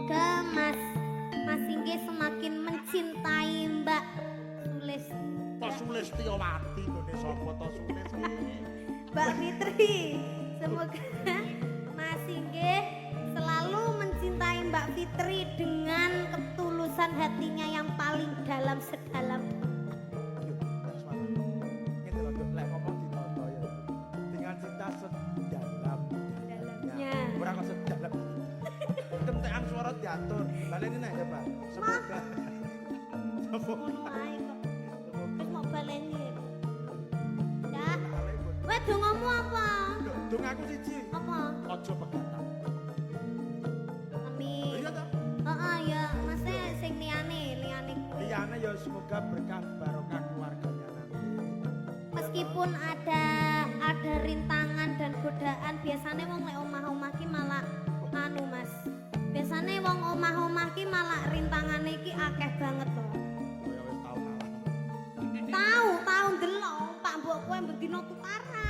Mas Inggih semakin mencintai Mbak Sulis. To Sulistyowati ngene sapa to Sulis iki? Mbak Fitri, semoga Mas Inggih selalu mencintai Mbak Fitri dengan ketulusan hatinya yang paling dalam sedalam. Ngene lho lek ngomong ditoto ya. Dengan cinta sedalamnya. Ora kok sedalam. Kentekan suara diatur. Baleni nek ya, Pak. Semoga. Ngono ae kok. Wis mau baleni. Ya. Wes dongamu apa? Dong aku siji. Apa? Aja pegatan. Amin. Iya ta? Heeh ya, Masnya sing liyane Liyane ya semoga berkah barokah keluarganya nanti. meskipun ada rintangan dan godaan, biasanya wong lek omah-omah ki malah anu Mas. Biasanya wong omah-omah ki malah rintangane iki akeh banget loh. Oh ya wis tau ngalah. Tahu ndelok Pak Mbok kowe mbedino tukaran.